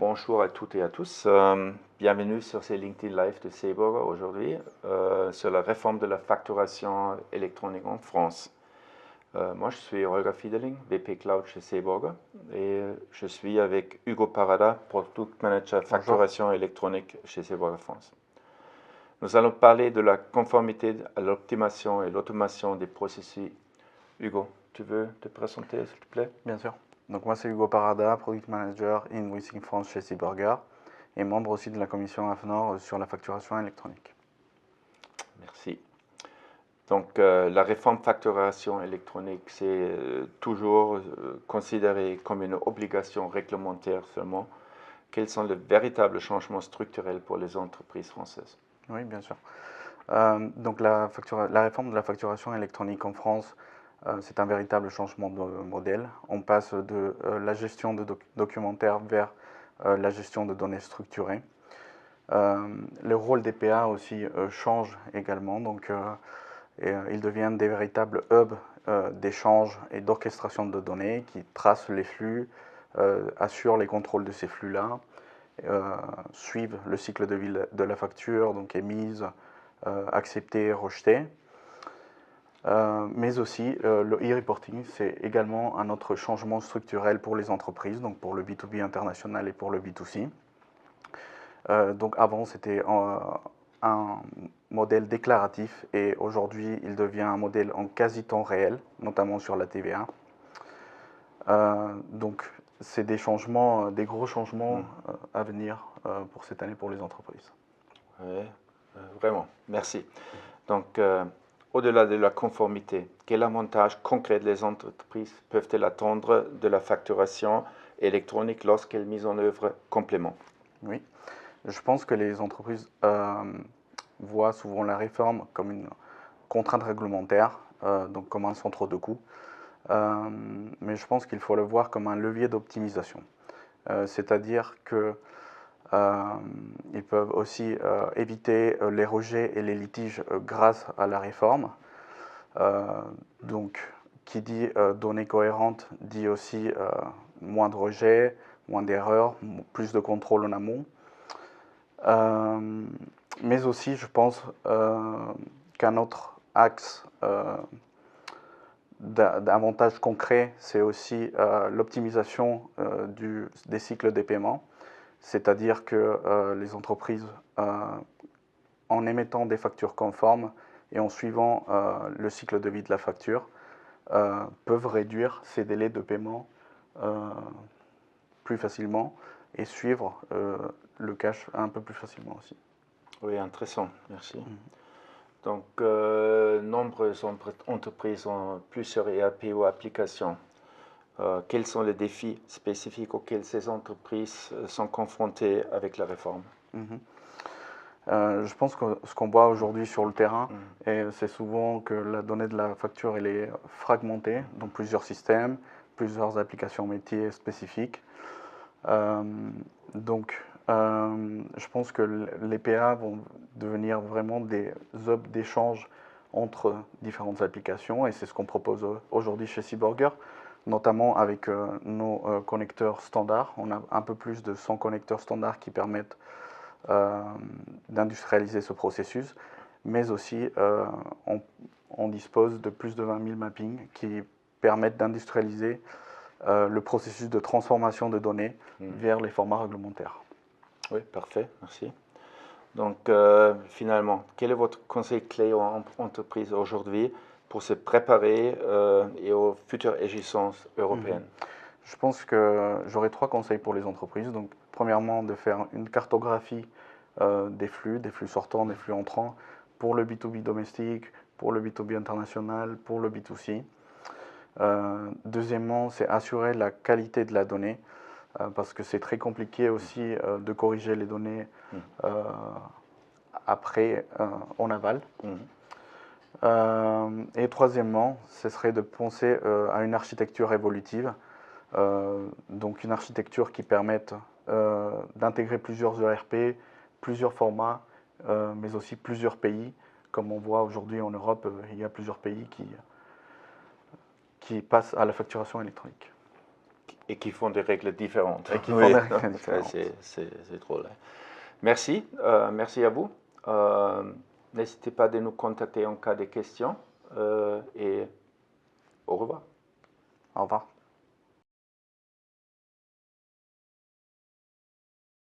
Bonjour à toutes et à tous. Bienvenue sur ces LinkedIn Live de Seeburger aujourd'hui sur la réforme de la facturation électronique en France. Moi, je suis Holger Fiedeling, VP Cloud chez Seeburger et je suis avec Hugo Parada, Product Manager facturation électronique chez Seeburger France. Nous allons parler de la conformité à l'optimisation et l'automation des processus. Hugo, tu veux te présenter, s'il te plaît? Bien sûr. Donc moi c'est Hugo Parada, Product Manager Invoicing France chez Seeburger et membre aussi de la commission AFNOR sur la facturation électronique. Merci. Donc la réforme facturation électronique, c'est toujours considéré comme une obligation réglementaire seulement. Quels sont les véritables changements structurels pour les entreprises françaises? Oui, bien sûr. Donc la réforme de la facturation électronique en France, c'est un véritable changement de modèle. On passe de la gestion de documentaire vers la gestion de données structurées. Le rôle des PA aussi change également, donc ils deviennent des véritables hubs d'échange et d'orchestration de données qui tracent les flux, assurent les contrôles de ces flux-là, suivent le cycle de vie de la facture, donc émise, acceptée, rejetée. Mais aussi le e-reporting, c'est également un autre changement structurel pour les entreprises, donc pour le B2B international et pour le B2C. Donc avant, c'était un modèle déclaratif et aujourd'hui, il devient un modèle en quasi-temps réel, notamment sur la TVA. Donc c'est des changements, des gros changements à venir pour cette année pour les entreprises. Oui, vraiment, merci. Donc, au-delà de la conformité, quel avantage concret les entreprises peuvent-elles attendre de la facturation électronique lorsqu'elle est mise en œuvre complément? Oui, je pense que les entreprises voient souvent la réforme comme une contrainte réglementaire, donc comme un centre de coût. Mais je pense qu'il faut le voir comme un levier d'optimisation. C'est-à-dire que ils peuvent aussi éviter les rejets et les litiges grâce à la réforme. Donc, qui dit données cohérentes dit aussi moins de rejets, moins d'erreurs, plus de contrôle en amont. Mais aussi, je pense qu'un autre axe d'avantage concret, c'est aussi l'optimisation des cycles des paiements. C'est-à-dire que les entreprises, en émettant des factures conformes et en suivant le cycle de vie de la facture, peuvent réduire ces délais de paiement plus facilement et suivre le cash un peu plus facilement aussi. Oui, intéressant, merci. Donc, nombreuses entreprises ont plusieurs ERP ou applications. Quels sont les défis spécifiques auxquels ces entreprises sont confrontées avec la réforme? Je pense que ce qu'on voit aujourd'hui sur le terrain, c'est souvent que la donnée de la facture elle est fragmentée dans plusieurs systèmes, plusieurs applications métiers spécifiques. Donc, je pense que les PA vont devenir vraiment des hubs d'échange entre différentes applications et c'est ce qu'on propose aujourd'hui chez Seeburger, notamment avec nos connecteurs standards. On a un peu plus de 100 connecteurs standards qui permettent d'industrialiser ce processus, mais aussi on dispose de plus de 20 000 mappings qui permettent d'industrialiser le processus de transformation de données vers les formats réglementaires. Oui, parfait, merci. Donc, finalement, quel est votre conseil clé aux entreprises aujourd'hui pour se préparer et aux futures échéances européennes? Je pense que j'aurais 3 conseils pour les entreprises. Donc, premièrement, de faire une cartographie des flux sortants, des flux entrants, pour le B2B domestique, pour le B2B international, pour le B2C. Deuxièmement, c'est assurer la qualité de la donnée, parce que c'est très compliqué aussi de corriger les données après en aval. Et troisièmement, ce serait de penser à une architecture évolutive, donc une architecture qui permette d'intégrer plusieurs ERP, plusieurs formats, mais aussi plusieurs pays. Comme on voit aujourd'hui en Europe, il y a plusieurs pays qui passent à la facturation électronique. Et qui font des règles différentes. Et qui font des règles différentes. C'est drôle. Merci, merci à vous. N'hésitez pas de nous contacter en cas de questions et au revoir. Au revoir.